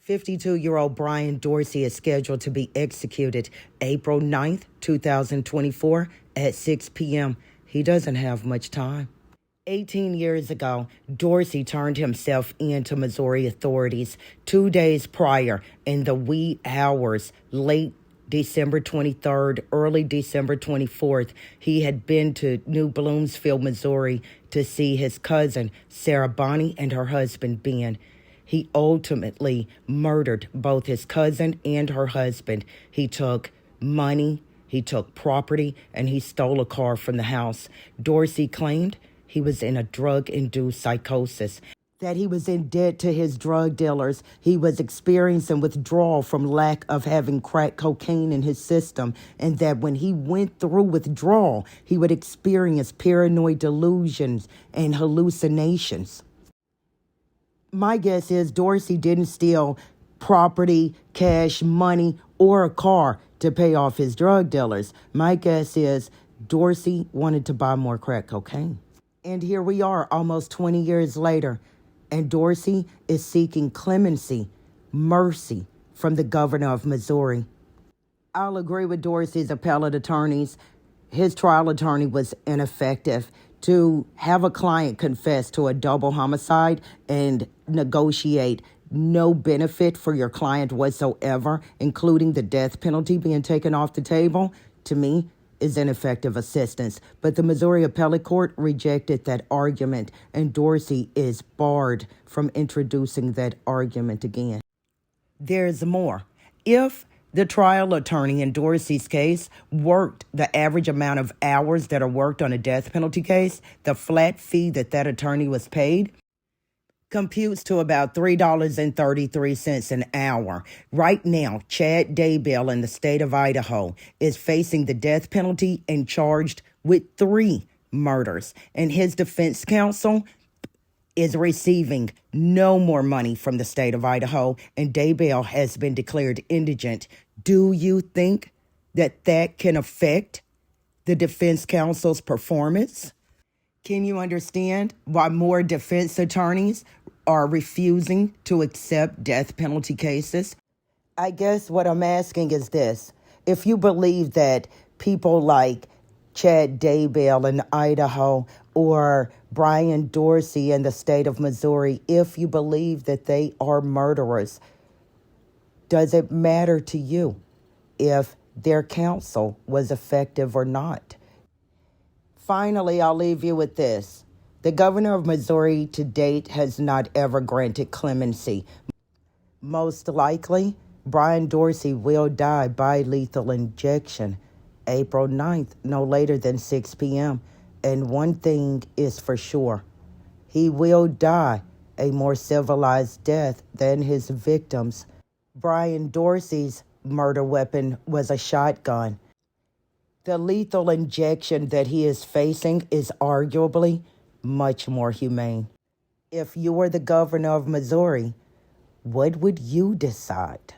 52-year-old Brian Dorsey is scheduled to be executed April 9th, 2024 at 6 p.m. He doesn't have much time. 18 years ago, Dorsey turned himself in to Missouri authorities 2 days prior in the wee hours, late December 23rd, early December 24th. He had been to New Bloomsfield, Missouri to see his cousin, Sarah Bonney, and her husband, Ben. He ultimately murdered both his cousin and her husband. He took money, he took property, and he stole a car from the house. Dorsey claimed he was in a drug-induced psychosis, that he was in debt to his drug dealers. He was experiencing withdrawal from lack of having crack cocaine in his system, and that when he went through withdrawal, he would experience paranoid delusions and hallucinations. My guess is Dorsey didn't steal property, cash, money, or a car to pay off his drug dealers. My guess is Dorsey wanted to buy more crack cocaine. And here we are almost 20 years later, and Dorsey is seeking clemency, mercy from the governor of Missouri. I'll agree with Dorsey's appellate attorneys. His trial attorney was ineffective. To have a client confess to a double homicide and negotiate no benefit for your client whatsoever, including the death penalty being taken off the table, to me, is ineffective assistance. But the Missouri Appellate Court rejected that argument, and Dorsey is barred from introducing that argument again. There's more. If the trial attorney in Dorsey's case worked the average amount of hours that are worked on a death penalty case, the flat fee that attorney was paid computes to about $3.33 an hour. Right now, Chad Daybell in the state of Idaho is facing the death penalty and charged with 3 murders. And his defense counsel is receiving no more money from the state of Idaho, and Daybell has been declared indigent. Do you think that can affect the defense counsel's performance? Can you understand why more defense attorneys are refusing to accept death penalty cases? I guess what I'm asking is this. If you believe that people like Chad Daybell in Idaho or Brian Dorsey in the state of Missouri, if you believe that they are murderers, does it matter to you if their counsel was effective or not? Finally, I'll leave you with this. The governor of Missouri to date has not ever granted clemency. Most likely, Brian Dorsey will die by lethal injection April 9th, no later than 6 p.m. And one thing is for sure, he will die a more civilized death than his victims. Brian Dorsey's murder weapon was a shotgun. The lethal injection that he is facing is arguably much more humane. If you were the governor of Missouri, what would you decide?